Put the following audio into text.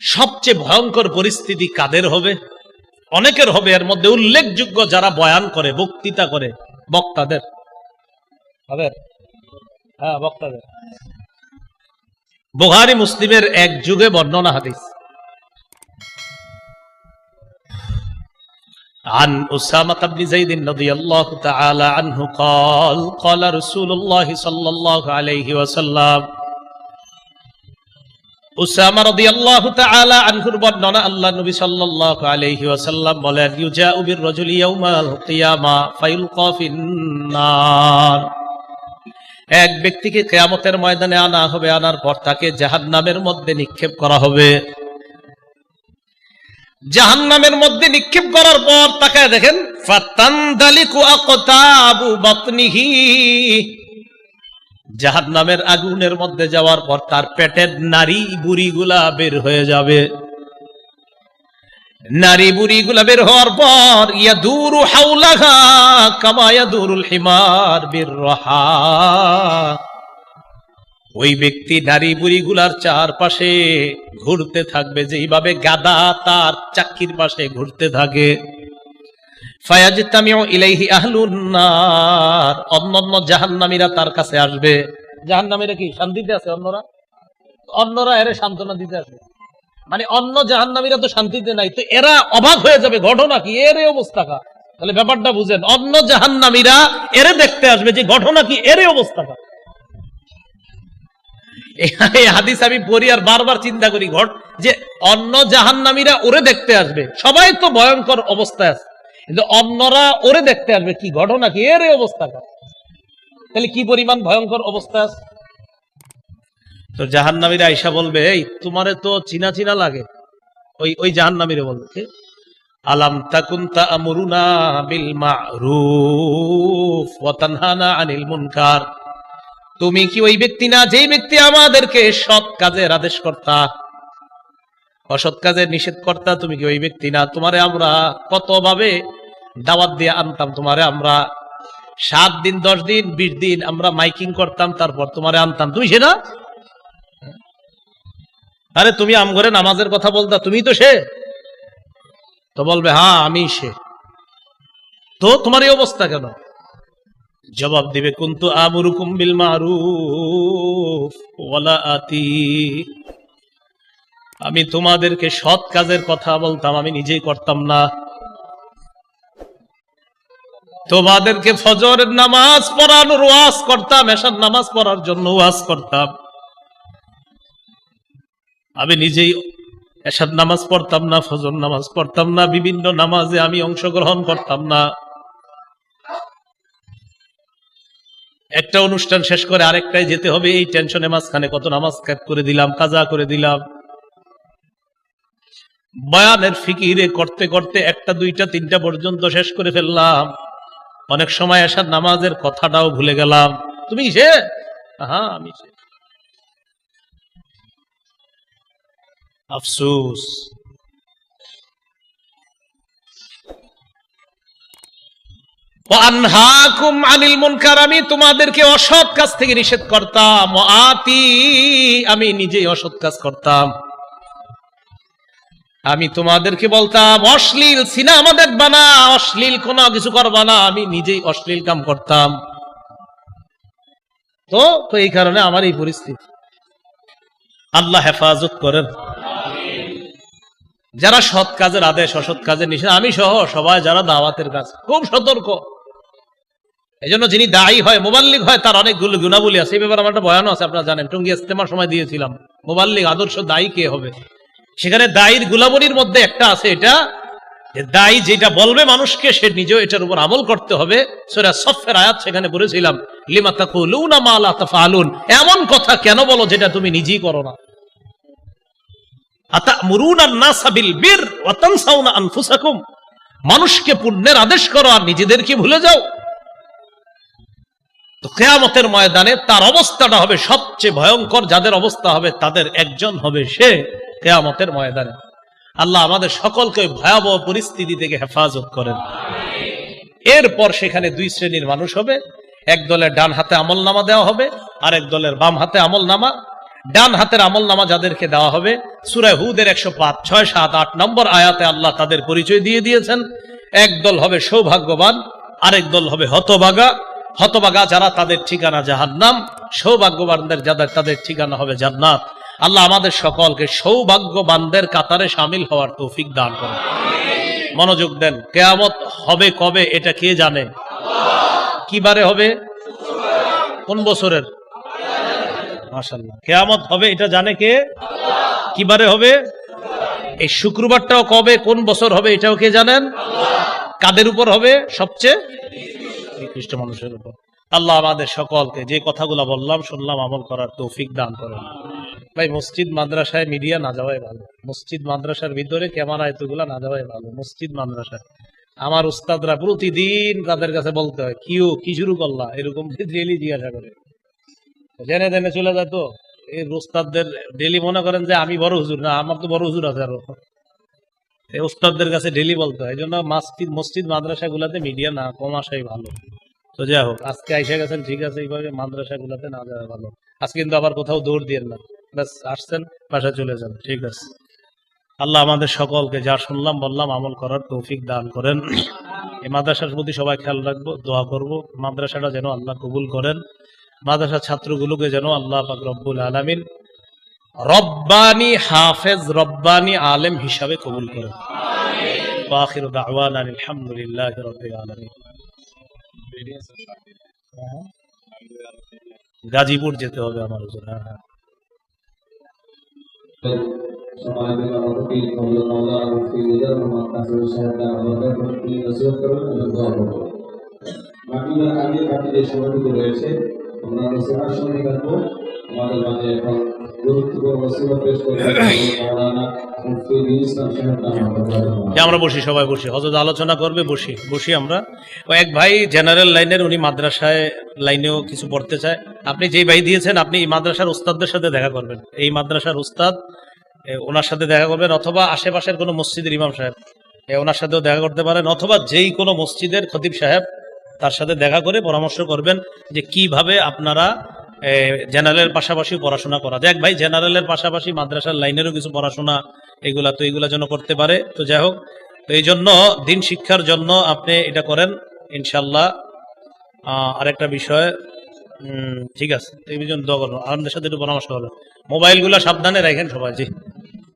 সবচেয়ে ভয়ঙ্কর পরিস্থিতি কাদের হবে? অনেকের হবে। এর মধ্যে উল্লেখযোগ্য যারা বয়ান করে, বক্তৃতা করে, বক্তাদের। বক্তাদের। বুখারী মুসলিমের এক যুগে বর্ণনা হাদিস। عن أسامة بن زيد رضي الله تعالى عنه قال قال رسول الله صلى الله عليه وسلم উসামা রাদিয়াল্লাহু তাআলা আনহুর বর্ণনা, আল্লাহ নবী সাল্লাল্লাহু আলাইহি ওয়াসাল্লাম বলেন, ইউজাউ বির রাজুলি ইয়াউমাল কিয়ামা ফায়ুলকা ফিন্নার। এক ব্যক্তিকে কিয়ামতের ময়দানে আনা হবে, আনার পর তাকে জাহান্নামের মধ্যে নিক্ষেপ করা হবে। জাহান্নামের মধ্যে নিক্ষেপ করার পর তাকায় দেখেন, ফাতানদালিকু আকতাবু বাতনিহি। জাহান্নামের আগুনের মধ্যে যাওয়ার পর তার পেটের নারী বুড়িগুলা বের হয়ে যাবে। নারী বুড়িগুলা বের হওয়ার পর ইয়াদুরু হাওলাহা কামা ইয়াদুরুল হিমার বিররাহা। ওই ব্যক্তি নারী বুড়িগুলার চারপাশে ঘুরতে থাকবে যেইভাবে গাধা তার চাক্কির পাশে ঘুরতে থাকে। ফায়াজতামিউ ইলাইহি আহলুন নার। অন্যান্য জাহান্নামীরা তার কাছে আসবে। জাহান্নামীরা কি শান্তিতে আছে? অন্যরা এর সান্ত্বনা দিতে আসবে। মানে অন্য জাহান্নামীরা তো শান্তিতে নাই, তো এরা অবাক হয়ে যাবে, ঘটনা কি, এর অবস্থা কা। তাহলে ব্যাপারটা বুঝেন, অন্য জাহান্নামীরা এরে দেখতে আসবে যে ঘটনা কি, এর অবস্থা কা। এই হাদিস আমি পড়ি আর বারবার চিন্তা করি, যে অন্য জাহান্নামীরা ওরে দেখতে আসবে। সবাই তো ভয়ঙ্কর অবস্থায় আছে, কিন্তু অন্যরা ওরে দেখতে আসবে, কি ঘটনা কি, এর অবস্থা কা। তাহলে কি পরিমাণ ভয়ঙ্কর অবস্থা আছে। তো জাহান্নামীরা আয়েশা বলবে, এই তোমারে তো চিনা চিনা লাগে। ওই জাহান্নামীরা বলবে, আলাম তাকুন তা'মুরুনা বিল মা'রুফ ওয়া তানহানা আনিল মুনকার। তুমি কি ওই ব্যক্তি না যেই ব্যক্তি আমাদেরকে সৎ কাজের আদেশ করতা, অসৎ কাজের নিষেধ করতা? তুমি কি ওই ব্যক্তি না? তোমারে আমরা কত ভাবে দাওয়াত দিয়ে আনতাম, তোমারে আমরা 7 দিন 10 দিন 20 দিন আমরা মাইকিং করতাম, তারপর তোমারে আনতাম, তুমি সে না? আরে তুমি আমগরে নামাজের কথা বলতা, তুমি তো সে। তো বলবে, হ্যাঁ আমি সে। তো তোমার এই অবস্থা কেন? জবাব দিবে, কুনতু আমুরুকুম বিল মারুফ ওয়ালা আতি। আমি তোমাদেরকে সৎ কাজের কথা বলতাম, আমি নিজেই করতাম না। তোমাদেরকে ফজরের নামাজ পড়ানোর ওয়াজ করতাম, এশার নামাজ পড়ার জন্য ওয়াজ করতাম, আমি নিজেই এশার নামাজ পড়তাম না, ফজর নামাজ পড়তাম না, বিভিন্ন নামাজে আমি অংশগ্রহণ করতাম না। একটা অনুষ্ঠান শেষ করে আরেকটাই যেতে হবে, এই টেনশনে মাঝখানে কত নামাজ ক্যাপ করে দিলাম, কাজা করে দিলাম। বয়ানের ফিকিরে করতে করতে 1টা 2টা 3টা পর্যন্ত শেষ করে ফেললাম। অনেক সময় এশার নামাজের কথাটাও ভুলে গেলাম। তুমি সে? হ্যাঁ আমি সে। আফসোস। ওয়ানহাকুম আনিল মুনকার। আমি তোমাদেরকে অসৎ কাজ থেকে নিষেধ করতাম। ওয়াতি, আমি নিজেই অসৎ কাজ করতাম। আমি তোমাদেরকে বলতাম অশ্লীল সিনেমা দেখবা না, অশ্লীল কোনো কিছু করবা না, আমি নিজেই অশ্লীল কাম করতাম। তো এই কারণে আমার এই পরিস্থিতি। আল্লাহ হেফাজত করেন। যারা সৎ কাজের আদেশ, অসৎ কাজের নিষেধ, আমি সহ সবাই যারা দাওয়াতের কাজ, খুব সতর্ক। এই জন্য যিনি দায়ী হয়, মুবাল্লিগ হয়, তার অনেকগুলো গুণাবলী আছে। এই ব্যাপারে আমার একটা বয়ানও আছে, আপনারা জানেন, টঙ্গী ইজতেমার সময় দিয়েছিলাম, মুবাল্লিগ আদর্শ দায়ী কে হবে। সেখানে দায়ীর গুণাবলীর মধ্যে একটা আছে, এটা যে দায়ী যেটা বলবে মানুষকে, সে নিজেও এটার উপর আমল করতে হবে। সূরা সফের আয়াত সেখানে পড়েছিলাম, লিমা তাকুলুনা মা লা তাফআলুন। এমন কথা কেন বলো যেটা তুমি নিজেই করো না। আতা'মুরুনা আন-নাসা বিল বির ওয়া তানসাউনা আনফুসাকুম। মানুষকে পুণ্যের আদেশ করো আর নিজেদেরকে ভুলে যাও। তো কিয়ামতের ময়দানে তার অবস্থাটা হবে সবচেয়ে ভয়ঙ্কর। যাদের অবস্থা হবে তাদের একজন হবে সে কিয়ামতের ময়দানে। আল্লাহ আমাদের সকলকে ভয়াবহ পরিস্থিতি থেকে হেফাজত করেন। এরপর সেখানে 2 শ্রেণীর মানুষ হবে। এক দলের ডান হাতে আমলনামা দেওয়া হবে, আর এক দলের বাম হাতে আমলনামা। ডান হাতের আমল নামা যাদেরকে দেওয়া হবে, সূরা হুদের 105, 6, 7, 8 নম্বর আয়াতে আল্লাহ তাদের পরিচয় দিয়ে দিয়েছেন। এক দল হবে সৌভাগ্যবান, আরেক দল হবে হতভাগা। হতভাগা যারা, তাদের ঠিকানা জাহান্নাম, সৌভাগ্যবানদের যাদের, তাদের ঠিকানা হবে জান্নাত। আল্লাহ আমাদের সকলকে সৌভাগ্যবানদের কাতারে শামিল হওয়ার তৌফিক দান করেন। মনোযোগ দেন। কিয়ামত হবে কবে এটা কে জানে? কি বারে হবে? কোন বছরের? মাশাআল্লাহ, কিয়ামত হবে এটা জানে কে? কি বারে হবে? এই শুক্রবারটাও কবে কোন বছর হবে এটাও কে জানেন? কাদের উপর হবে? সবচেয়ে নিকৃষ্ট মানুষের উপর। আল্লাহ আমাদের সকলকে যে কথাগুলো বললাম শুনলাম আমল করার তৌফিক দান করেন। ভাই, মসজিদ মাদ্রাসায় মিডিয়া না যাওয়াই ভালো। মসজিদ মাদ্রাসার ভিতরে ক্যামেরা এতগুলা না যাওয়াই ভালো। মসজিদ মাদ্রাসায় আমার উস্তাদরা প্রতিদিন তাদের কাছে বলতে হয়, কি শুরু করলা, এরকম ডেলি জিজ্ঞাসা করে, জেনে জেনে চলে যায়। তো এই উস্তাদদের ডেলি মনে করেন যে আমি বড় হুজুর, না আমার তো বড় হুজুর আছে আরো। এই উস্তাদদের কাছে ডেলি বলতে হয়। এই জন্য মসজিদ মাদ্রাসা গুলাতে মিডিয়া না কম আসাই ভালো। তো যাই হোক, আজকে আইসা গেছেন, ঠিক আছে, এইভাবে মাদ্রাসা গুলাতে না যাওয়া ভালো। আজকে কিন্তু আবার কোথাও দৌড় দিয়ে না, ব্যাস আসছেন, বাসায় চলে যান, ঠিক আছে। আল্লাহ আমাদের সকলকে যা শুনলাম বললাম আমল করার তৌফিক দান করেন। এই মাদ্রাসার প্রতি সবাই খেয়াল রাখবো, দোয়া করব, মাদ্রাসাটা যেন আল্লাহ কবুল করেন। মাদ্রাসার ছাত্রগুলোকে যেন আল্লাহ পাক রব্বুল আলামিন রব্বানি হাফেজ, রব্বানি আলেম হিসাবে কবুল করেন। ওয়া আখিরু দাওয়ানা আলহামদুলিল্লাহি রাব্বিল আলামিন। গাজীপুর যেতে হবে আমার হুজুর। হ্যাঁ হ্যাঁ। আমরা বসি, সবাই বসি, হযরত আলোচনা করবে, বসি আমরা। ও এক ভাই জেনারেল লাইনের, উনি মাদ্রাসায় লাইনেও কিছু পড়তে চায়। আপনি যেই ভাই দিয়েছেন, আপনি এই মাদ্রাসার উস্তাদদের সাথে দেখা করবেন। এই মাদ্রাসার উস্তাদ, ওনার সাথে দেখা করবেন, অথবা আশেপাশের কোনো মসজিদের ইমাম সাহেব, ওনার সাথেও দেখা করতে পারেন, অথবা যেই কোনো মসজিদের খতিব সাহেব, তার সাথে দেখা করে পরামর্শ করবেন যে কিভাবে আপনারা জেনারেলের পাশাপাশি পড়াশোনা করা যায়। এক ভাই জেনারেলের পাশাপাশি মাদ্রাসার লাইনেরও কিছু পড়াশোনা, এগুলা যেন করতে পারে। তো যাই হোক, তো এই জন্য দিন শিক্ষার জন্য আপনি এটা করেন ইনশাল্লাহ। আরেকটা বিষয়, ঠিক আছে, এই জন্য দোয়া করবো, আমাদের সাথে একটু পরামর্শ করবেন। মোবাইলগুলো সাবধানে রাখেন সবাই। জি।